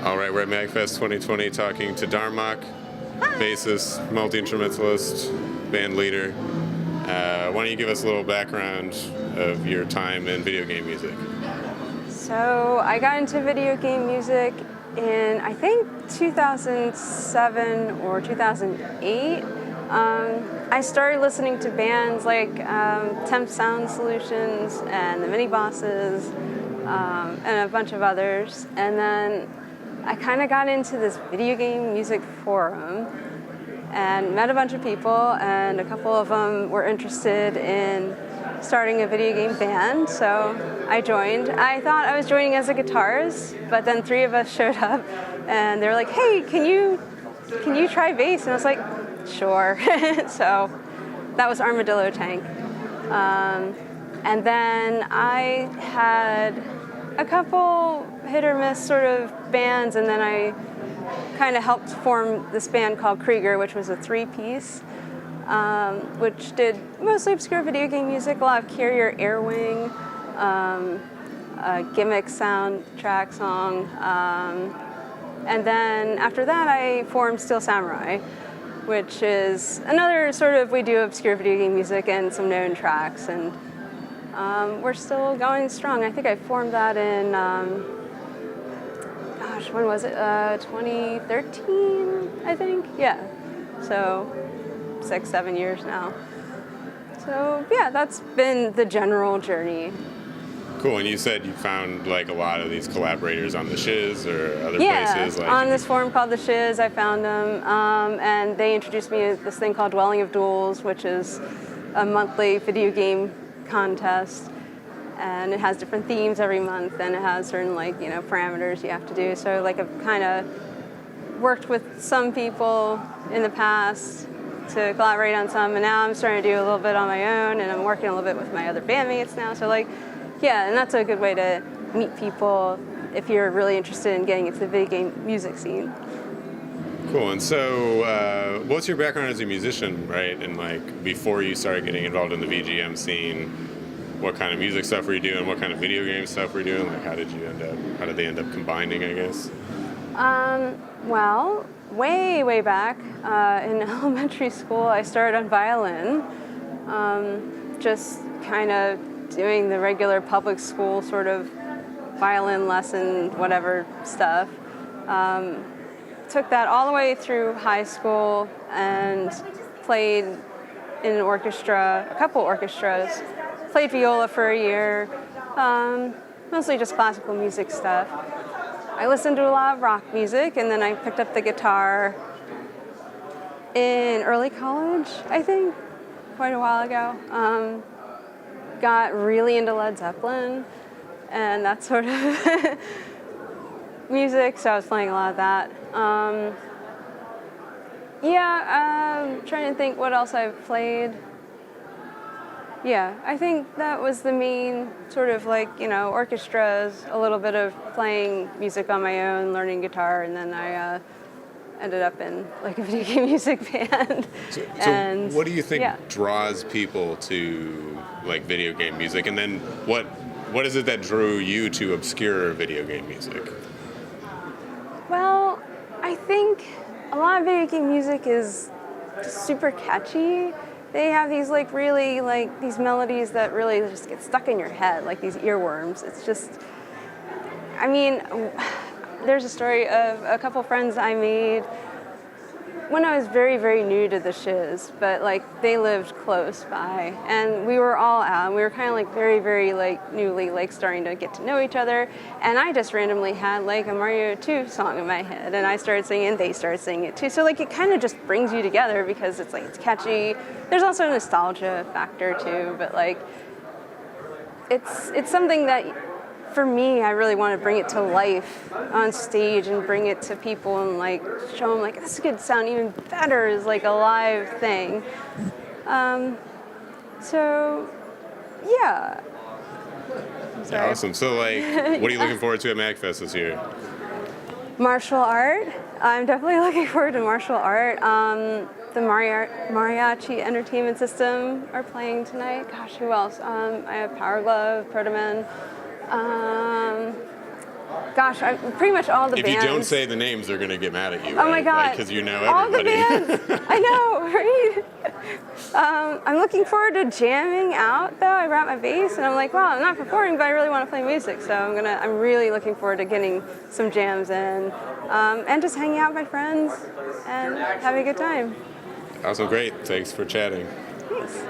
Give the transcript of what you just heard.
All right, we're at MAGFest 2020 talking to Darmock, bassist, multi-instrumentalist, band leader. Why don't you give us a little background of your time in video game music? So I got into video game music in, I think, 2007 or 2008. I started listening to bands like Temp Sound Solutions and the Mini Bosses and a bunch of others. And then I kind of got into this video game music forum and met a bunch of people, and a couple of them were interested in starting a video game band, so I joined. I thought I was joining as a guitarist, but then three of us showed up and they were like, hey, can you try bass? And I was like, sure. So that was Armadillo Tank. And then I had a couple hit or miss sort of bands, and then I kind of helped form this band called Krieger, which was a three-piece, which did mostly obscure video game music, a lot of Carrier Airwing, a Gimmick soundtrack song, and then after that I formed Steel Samurai, which is another sort of, we do obscure video game music and some known tracks, and we're still going strong. I think I formed that in, when was it? 2013, I think? Yeah. So 6-7 years now. So yeah, that's been the general journey. Cool, and you said you found like a lot of these collaborators on the Shiz or other places? Yeah, on this forum called the Shiz, I found them, and they introduced me to this thing called Dwelling of Duels, which is a monthly video game contest, and it has different themes every month, and it has certain parameters you have to do. So I've kind of worked with some people in the past to collaborate on some, and now I'm starting to do a little bit on my own, and I'm working a little bit with my other bandmates now. So yeah, and that's a good way to meet people if you're really interested in getting into the video game music scene. Cool, and so what's your background as a musician, right? And before you started getting involved in the VGM scene, what kind of music stuff were you doing? What kind of video game stuff were you doing? How did they end up combining, I guess? Well, way back in elementary school, I started on violin, just kind of doing the regular public school sort of violin lesson, whatever stuff. Took that all the way through high school and played in an orchestra, a couple orchestras. Played viola for a year, mostly just classical music stuff. I listened to a lot of rock music, and then I picked up the guitar in early college, I think, quite a while ago. Got really into Led Zeppelin and that sort of music, so I was playing a lot of that. Trying to think what else I've played. Yeah, I think that was the main sort of orchestras, a little bit of playing music on my own, learning guitar, and then I ended up in a video game music band. So what do you think draws people to video game music, and then what is it that drew you to obscure video game music? Well, I think a lot of video game music is super catchy. They have these really these melodies that really just get stuck in your head, like these earworms. It's just, there's a story of a couple friends I made when I was very new to the Shiz, but they lived close by, and we were all out, and we were kind of very newly starting to get to know each other, and I just randomly had a Mario 2 song in my head, and I started singing, and they started singing it too. So it kind of just brings you together because it's it's catchy. There's also a nostalgia factor too, but it's something that, for me, I really want to bring it to life on stage and bring it to people and show them this could sound even better as a live thing. So yeah. Yeah, awesome. So what are you looking forward to at MAGFest this year? Martial art. I'm definitely looking forward to martial art. The Mariachi Entertainment System are playing tonight. Gosh, who else? I have Power Glove, Protomen. Gosh, pretty much all the If bands. you don't say the names, they're gonna get mad at you. Oh my right? God! Because you know all the everybody. bands. I know, right? I'm looking forward to jamming out though. I brought my bass, and I'm like, wow, I'm not performing, but I really want to play music. So I'm really looking forward to getting some jams in, and just hanging out with my friends and having a good time. Awesome, great. Thanks for chatting. Thanks.